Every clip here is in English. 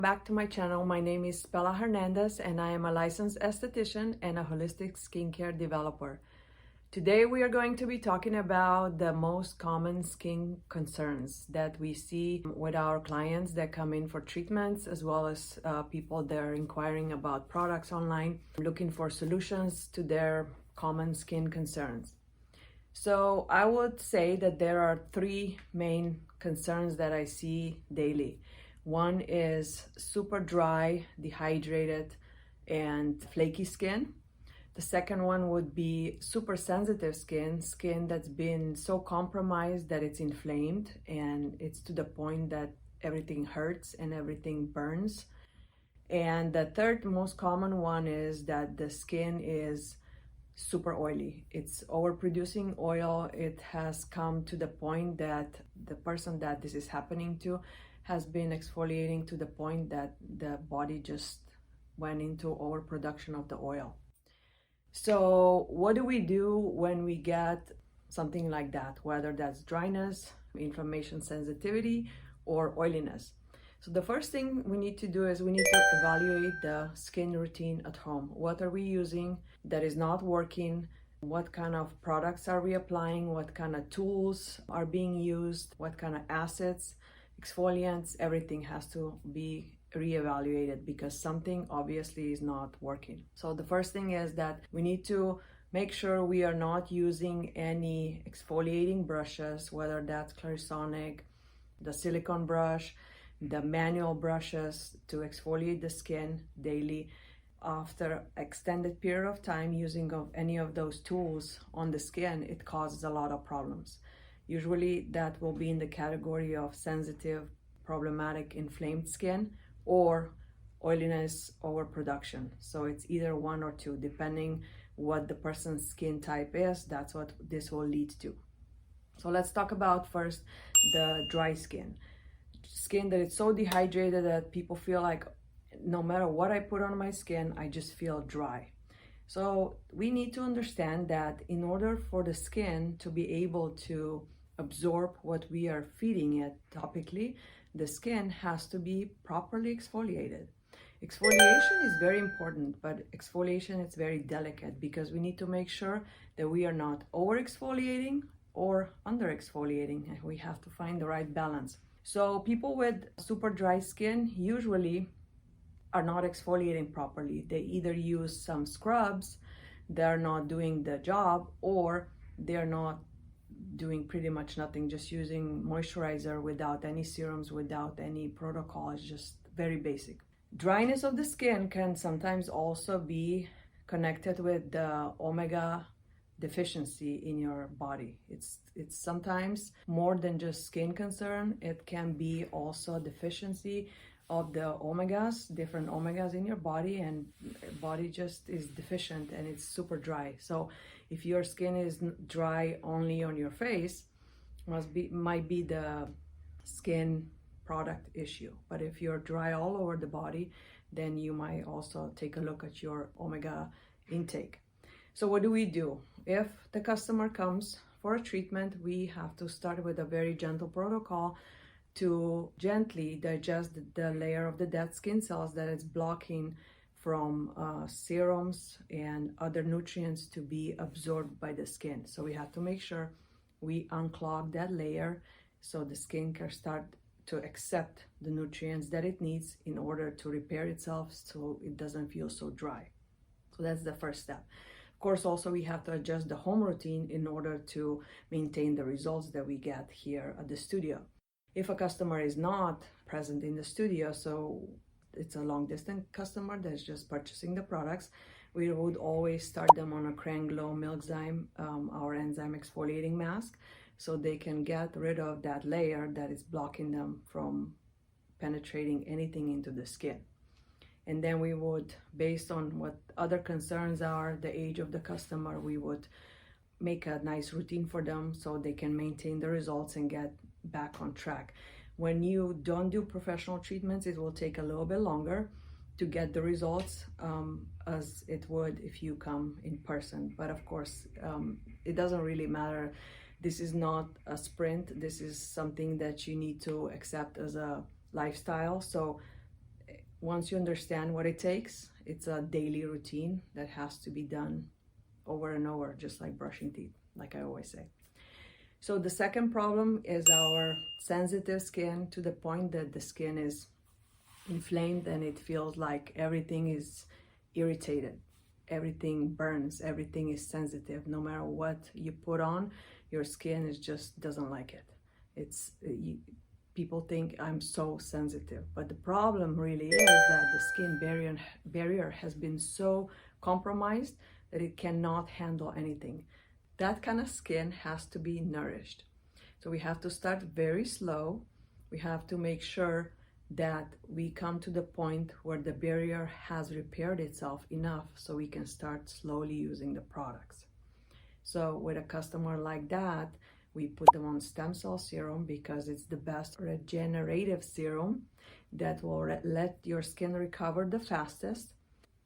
Back to my channel. My name is Spela Hernandez and I am a licensed esthetician and a holistic skincare developer. Today we are going to be talking about the most common skin concerns that we see with our clients that come in for treatments, as well as people that are inquiring about products online, looking for solutions to their common skin concerns. So I would say that there are three main concerns that I see daily. One is super dry, dehydrated, and flaky skin. The second one would be super sensitive skin that's been so compromised that it's inflamed and it's to the point that everything hurts and everything burns. And the third most common one is that the skin is super oily. It's overproducing oil. It has come to the point that the person that this is happening to has been exfoliating to the point that the body just went into overproduction of the oil. So what do we do when we get something like that, whether that's dryness, inflammation sensitivity, or oiliness? So the first thing we need to do is we need to evaluate the skin routine at home. What are we using that is not working? What kind of products are we applying? What kind of tools are being used? What kind of acids, exfoliants? Everything has to be reevaluated because something obviously is not working. So the first thing is that we need to make sure we are not using any exfoliating brushes, whether that's Clarisonic, the silicone brush, the manual brushes to exfoliate the skin daily. After extended period of time using of any of those tools on the skin, it causes a lot of problems. Usually that will be in the category of sensitive, problematic, inflamed skin or oiliness overproduction. So it's either one or two, depending what the person's skin type is. That's what this will lead to. So let's talk about first the dry skin that is so dehydrated that people feel like no matter what I put on my skin, I just feel dry. So we need to understand that in order for the skin to be able to absorb what we are feeding it topically, the skin has to be properly exfoliated. Exfoliation is very important, but exfoliation is very delicate because we need to make sure that we are not over exfoliating or under exfoliating. We have to find the right balance. So people with super dry skin usually are not exfoliating properly. They either use some scrubs that are not doing the job, or they're not doing pretty much nothing, just using moisturizer without any serums, without any protocol. It's just very basic. Dryness of the skin can sometimes also be connected with the omega deficiency in your body. It's sometimes more than just skin concern. It can be also deficiency of the omegas, different omegas in your body, and body just is deficient and it's super dry. So if your skin is dry only on your face, might be the skin product issue. But if you're dry all over the body, then you might also take a look at your omega intake. So what do? If the customer comes for a treatment, we have to start with a very gentle protocol to gently digest the layer of the dead skin cells that is blocking from serums and other nutrients to be absorbed by the skin. So we have to make sure we unclog that layer so the skin can start to accept the nutrients that it needs in order to repair itself so it doesn't feel so dry. So that's the first step. Of course, also we have to adjust the home routine in order to maintain the results that we get here at the studio. If a customer is not present in the studio, so it's a long distance customer that's just purchasing the products, we would always start them on a Cranglow Milkzyme, our enzyme exfoliating mask, so they can get rid of that layer that is blocking them from penetrating anything into the skin. And then we would, based on what other concerns are, the age of the customer, we would make a nice routine for them so they can maintain the results and get back on track. When you don't do professional treatments, it will take a little bit longer to get the results as it would if you come in person. But of course, it doesn't really matter. This is not a sprint. This is something that you need to accept as a lifestyle. So once you understand what it takes, it's a daily routine that has to be done over and over, just like brushing teeth, like I always say. So the second problem is our sensitive skin, to the point that the skin is inflamed and it feels like everything is irritated, everything burns, everything is sensitive. No matter what you put on, your skin is just doesn't like it. People think I'm so sensitive, but the problem really is that the skin barrier has been so compromised that it cannot handle anything. That kind of skin has to be nourished. So we have to start very slow. We have to make sure that we come to the point where the barrier has repaired itself enough so we can start slowly using the products. So with a customer like that, we put them on stem cell serum because it's the best regenerative serum that will let your skin recover the fastest,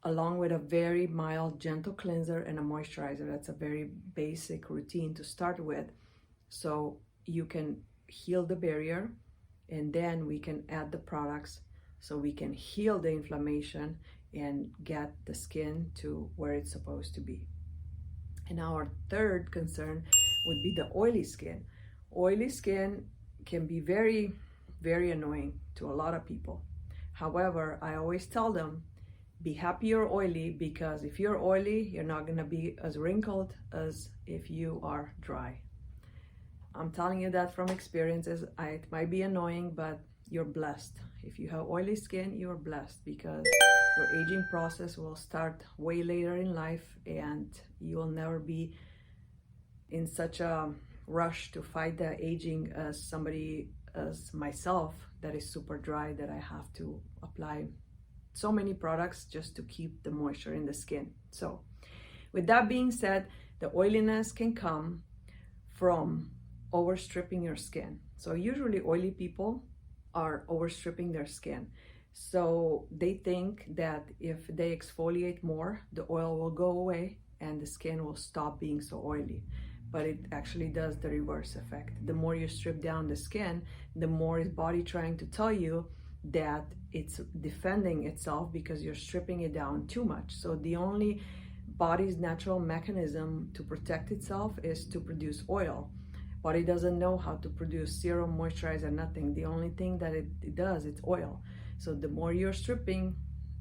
along with a very mild, gentle cleanser and a moisturizer. That's a very basic routine to start with, so you can heal the barrier, and then we can add the products so we can heal the inflammation and get the skin to where it's supposed to be. And our third concern would be the oily skin. Oily skin can be very, very annoying to a lot of people. However, I always tell them, be happy you're oily, because if you're oily, you're not gonna be as wrinkled as if you are dry. I'm telling you that from experiences. It might be annoying, but you're blessed. If you have oily skin, you're blessed, because your aging process will start way later in life and you will never be in such a rush to fight the aging as somebody as myself that is super dry, that I have to apply so many products just to keep the moisture in the skin. So with that being said, the oiliness can come from overstripping your skin. So usually oily people are overstripping their skin. So they think that if they exfoliate more, the oil will go away and the skin will stop being so oily. But it actually does the reverse effect. The more you strip down the skin, the more is body trying to tell you that it's defending itself because you're stripping it down too much. So the only body's natural mechanism to protect itself is to produce oil. Body doesn't know how to produce serum, moisturizer, nothing. The only thing that it does, it's oil. So the more you're stripping,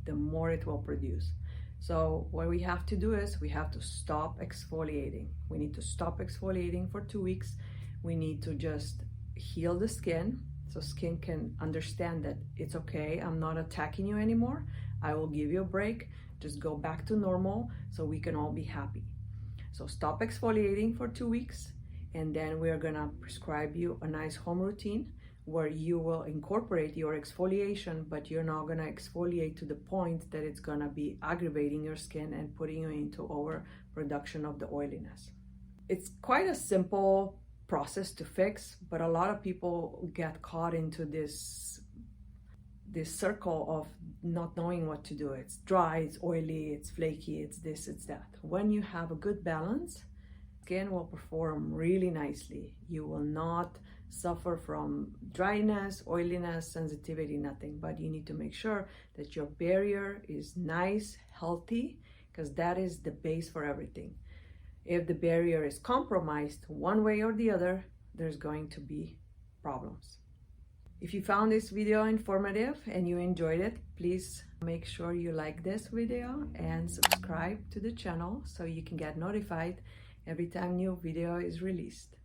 the more it will produce. So what we have to do is we have to stop exfoliating. We need to stop exfoliating for 2 weeks. We need to just heal the skin, so skin can understand that it's okay, I'm not attacking you anymore. I will give you a break. Just go back to normal so we can all be happy. So stop exfoliating for 2 weeks, and then we're gonna prescribe you a nice home routine where you will incorporate your exfoliation, but you're not gonna exfoliate to the point that it's gonna be aggravating your skin and putting you into overproduction of the oiliness. It's quite a simple process to fix, but a lot of people get caught into this circle of not knowing what to do. It's dry, it's oily, it's flaky, it's this, it's that. When you have a good balance, skin will perform really nicely. You will not suffer from dryness, oiliness, sensitivity, nothing. But you need to make sure that your barrier is nice, healthy, because that is the base for everything. If the barrier is compromised one way or the other, there's going to be problems. If you found this video informative and you enjoyed it, please make sure you like this video and subscribe to the channel so you can get notified every time new video is released.